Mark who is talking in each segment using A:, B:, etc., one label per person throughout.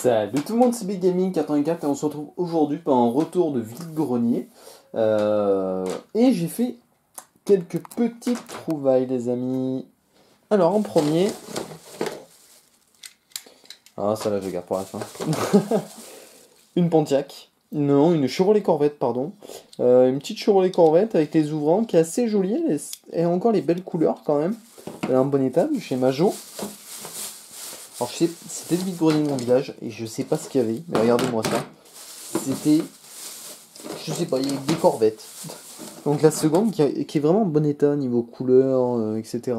A: Salut tout le monde, c'est Big Gaming 84 et on se retrouve aujourd'hui pour un retour de vide-grenier. Et j'ai fait quelques petites trouvailles les amis. Alors en premier... Ah ça là je garde pour la fin. Une Pontiac. Non, une Chevrolet Corvette, pardon. Une petite Chevrolet Corvette avec les ouvrants qui est assez jolie. Elle a encore les belles couleurs quand même. Elle est en bon état, chez Majo. Alors je sais, c'était le vide-grenier de mon village et je sais pas ce qu'il y avait, mais regardez-moi ça. C'était, je sais pas, il y avait des corvettes. Donc la seconde qui est vraiment en bon état niveau couleur, etc.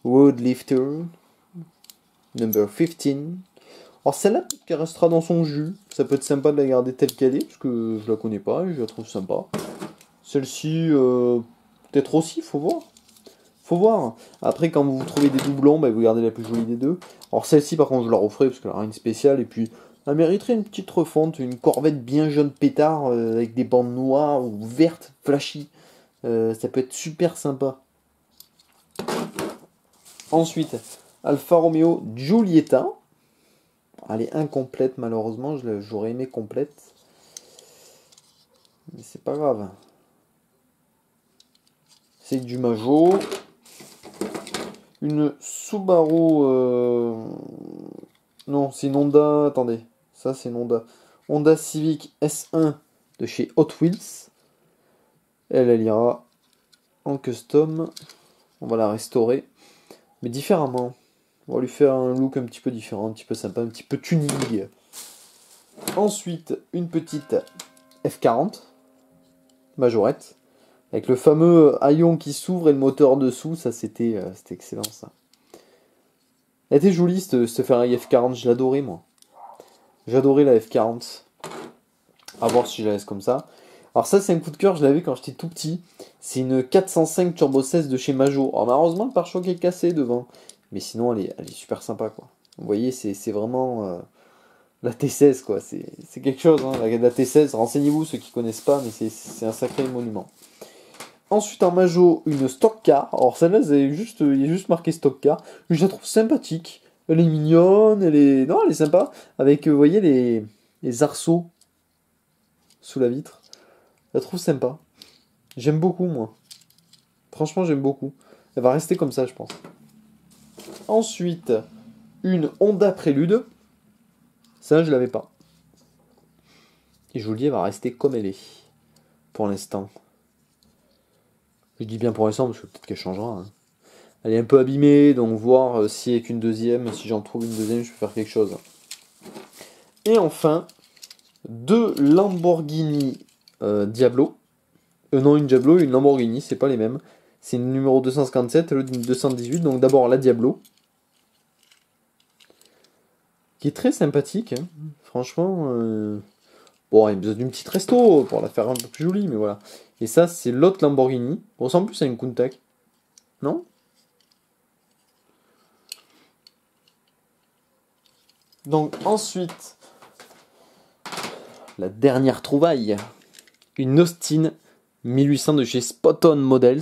A: Road Lifter, number 15. Alors celle-là, peut-être qu'elle restera dans son jus. Ça peut être sympa de la garder telle qu'elle est, parce que je la connais pas et je la trouve sympa. Celle-ci, peut-être aussi, faut voir. Faut voir. Après, quand vous trouvez des doublons, bah, vous gardez la plus jolie des deux. Alors celle-ci, par contre, je la referai parce qu'elle a rien de spécial. Et puis, elle mériterait une petite refonte. Une Corvette bien jaune pétard avec des bandes noires ou vertes, flashy. Ça peut être super sympa. Ensuite, Alfa Romeo Giulietta. Elle est incomplète, malheureusement. J'aurais aimé complète. Mais c'est pas grave. C'est du Majo. Une Subaru... Non, c'est une Honda... Attendez, ça c'est une Honda. Honda Civic S1 de chez Hot Wheels. Elle ira en custom. On va la restaurer. Mais différemment. On va lui faire un look un petit peu différent, un petit peu sympa, un petit peu tuning. Ensuite, une petite F40. Majorette. Avec le fameux haillon qui s'ouvre et le moteur dessous, ça c'était excellent ça. Elle était jolie cette Ferrari F40, je l'adorais moi. J'adorais la F40. À voir si je la laisse comme ça. Alors ça c'est un coup de cœur, je l'avais quand j'étais tout petit. C'est une 405 Turbo 16 de chez Majo. Alors malheureusement le pare-choc est cassé devant. Mais sinon elle est super sympa quoi. Vous voyez c'est vraiment la T16 quoi. C'est quelque chose hein. La T16, renseignez-vous ceux qui connaissent pas, mais c'est un sacré monument. Ensuite en Majo, une Stock Car. Alors celle-là, il y a juste marqué Stock Car. Je la trouve sympathique. Elle est mignonne, non, elle est sympa. Avec, vous voyez, les arceaux sous la vitre. Je la trouve sympa. J'aime beaucoup, moi. Franchement, j'aime beaucoup. Elle va rester comme ça, je pense. Ensuite, une Honda Prélude. Ça, je l'avais pas. Et je vous le dis, elle va rester comme elle est. Pour l'instant. Je dis bien pour l'instant parce que peut-être qu'elle changera. Hein. Elle est un peu abîmée, donc voir si avec une deuxième, si j'en trouve une deuxième, je peux faire quelque chose. Et enfin, deux Lamborghini Diablo. Non, une Diablo et une Lamborghini, c'est pas les mêmes. C'est une numéro 257 et l'autre une 218. Donc d'abord la Diablo. Qui est très sympathique. Hein. Franchement, bon, il y a besoin d'une petite resto pour la faire un peu plus jolie, mais voilà. Et ça, c'est l'autre Lamborghini. On ressemble plus à une Countach. Non ? Donc ensuite, la dernière trouvaille, une Austin 1800 de chez Spot On Models,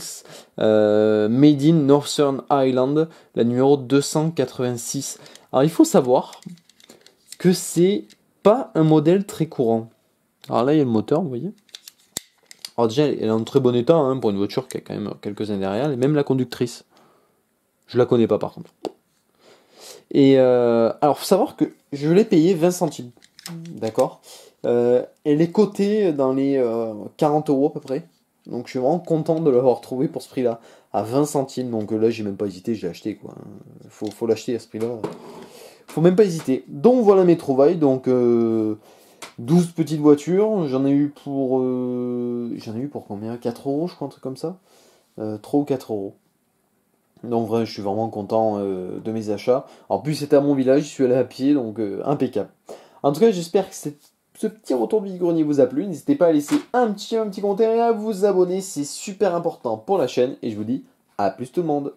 A: made in Northern Ireland, la numéro 286. Alors il faut savoir que c'est pas un modèle très courant. Alors là il y a le moteur, vous voyez. Alors déjà elle est en très bon état hein, pour une voiture qui a quand même quelques années derrière, et même la conductrice. Je la connais pas par contre. Et alors, faut savoir que je l'ai payé 20 centimes. D'accord. Elle est cotée dans les 40 euros à peu près. Donc, je suis vraiment content de l'avoir trouvé pour ce prix-là. À 20 centimes. Donc là, j'ai même pas hésité, je l'ai acheté quoi. Faut l'acheter à ce prix-là. Faut même pas hésiter. Donc, voilà mes trouvailles. Donc, 12 petites voitures. J'en ai eu pour combien 4 euros, je crois, un truc comme ça. 3 ou 4 euros. Donc vrai, je suis vraiment content de mes achats. En plus, c'était à mon village, je suis allé à pied, donc impeccable. En tout cas, j'espère que ce petit retour de vide-grenier vous a plu. N'hésitez pas à laisser un petit commentaire et à vous abonner, c'est super important pour la chaîne. Et je vous dis à plus tout le monde.